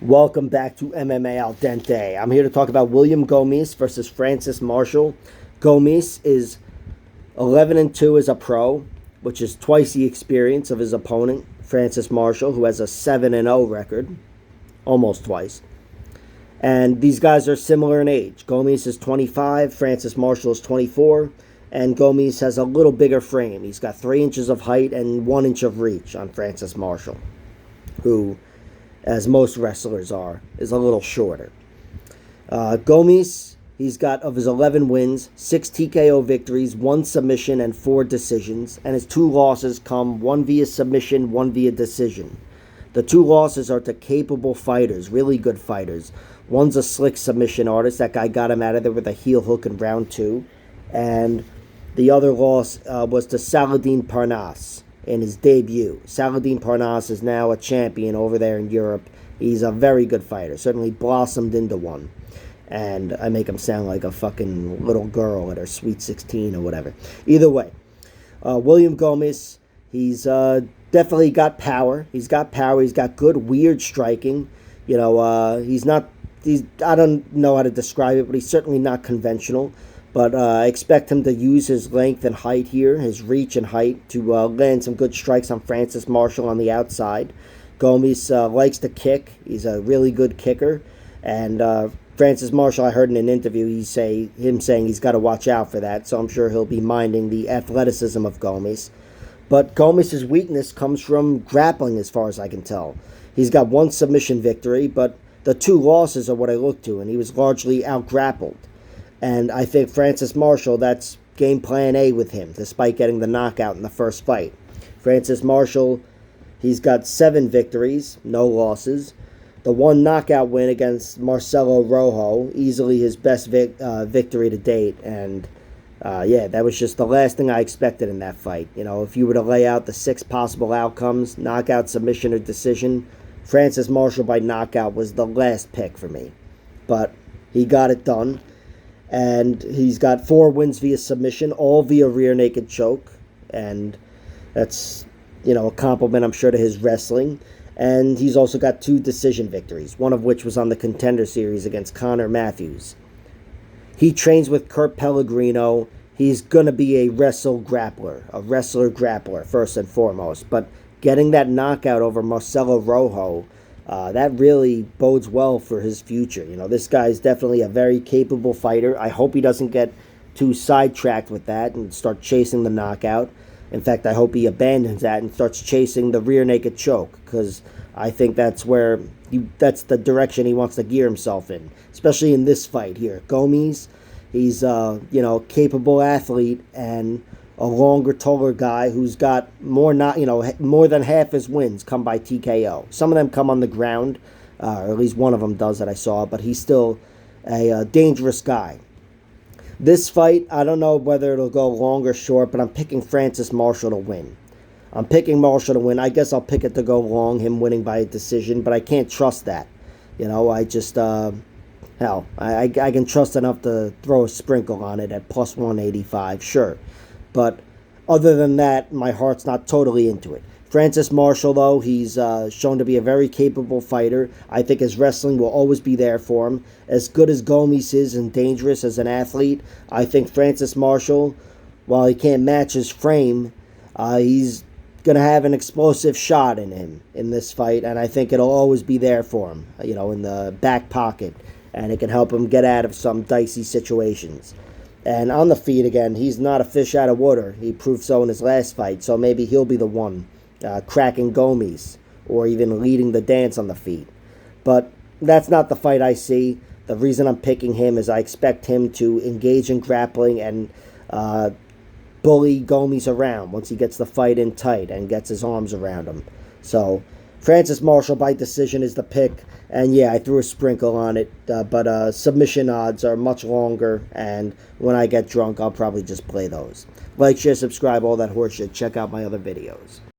Welcome back to MMA Al Dente. I'm here to talk about William Gomis versus Francis Marshall. Gomis is 11-2 as a pro, which is twice the experience of his opponent, Francis Marshall, who has a 7-0 record, almost twice. And these guys are similar in age. Gomis is 25, Francis Marshall is 24, and Gomis has a little bigger frame. He's got 3 inches of height and 1 inch of reach on Francis Marshall, who, as most wrestlers are, is a little shorter. Gomis, he's got, of his 11 wins, 6 TKO victories, 1 submission, and 4 decisions. And his 2 losses come 1 via submission, 1 via decision. The 2 losses are to capable fighters, really good fighters. One's a slick submission artist. That guy got him out of there with a heel hook in round 2. And the other loss was to Saladin Parnasse in his debut. Saladin Parnasse is now a champion over there in Europe. He's a very good fighter, certainly blossomed into one. And I make him sound like a fucking little girl at her sweet 16 or whatever. Either way, William Gomis, he's definitely got power. He's got power. He's got good, weird striking. You know, I don't know how to describe it, but he's certainly not conventional. But I expect him to use his length and height here, his reach and height, to land some good strikes on Francis Marshall on the outside. Gomis likes to kick. He's a really good kicker. And Francis Marshall, I heard in an interview, him saying he's got to watch out for that. So I'm sure he'll be minding the athleticism of Gomis. But Gomis' weakness comes from grappling, as far as I can tell. He's got 1 submission victory, but the 2 losses are what I look to, and he was largely out-grappled. And I think Francis Marshall, that's game plan A with him, despite getting the knockout in the first fight. Francis Marshall, he's got 7 victories, no losses. The 1 knockout win against Marcelo Rojo, easily his best victory to date. And yeah, that was just the last thing I expected in that fight. You know, if you were to lay out the 6 possible outcomes, knockout, submission, or decision, Francis Marshall by knockout was the last pick for me. But he got it done. And he's got 4 wins via submission, all via rear naked choke. And that's, you know, a compliment, I'm sure, to his wrestling. And he's also got 2 decision victories, one of which was on the Contender Series against Connor Matthews. He trains with Kurt Pellegrino. He's going to be a wrestler-grappler, first and foremost. But getting that knockout over Marcelo Rojo, that really bodes well for his future. You know, this guy's definitely a very capable fighter. I hope he doesn't get too sidetracked with that and start chasing the knockout. In fact, I hope he abandons that and starts chasing the rear naked choke, because I think that's that's the direction he wants to gear himself in, especially in this fight here. Gomis, he's you know, capable athlete and a longer, taller guy who's got more than half his wins come by TKO. Some of them come on the ground, or at least one of them does that I saw, but he's still a dangerous guy. This fight, I don't know whether it'll go long or short, but I'm picking Francis Marshall to win. I'm picking Marshall to win. I guess I'll pick it to go long, him winning by a decision, but I can't trust that. You know, I just, hell, I can trust enough to throw a sprinkle on it at plus 185, sure. But other than that, my heart's not totally into it. Francis Marshall, though, he's shown to be a very capable fighter. I think his wrestling will always be there for him. As good as Gomis is and dangerous as an athlete, I think Francis Marshall, while he can't match his frame, he's going to have an explosive shot in him in this fight, and I think it'll always be there for him, you know, in the back pocket, and it can help him get out of some dicey situations. And on the feet, again, he's not a fish out of water. He proved so in his last fight, so maybe he'll be the one cracking Gomis or even leading the dance on the feet. But that's not the fight I see. The reason I'm picking him is I expect him to engage in grappling and bully Gomis around once he gets the fight in tight and gets his arms around him. So Francis Marshall by decision is the pick. And yeah, I threw a sprinkle on it, but submission odds are much longer, and when I get drunk, I'll probably just play those. Like, share, subscribe, all that horseshit. Check out my other videos.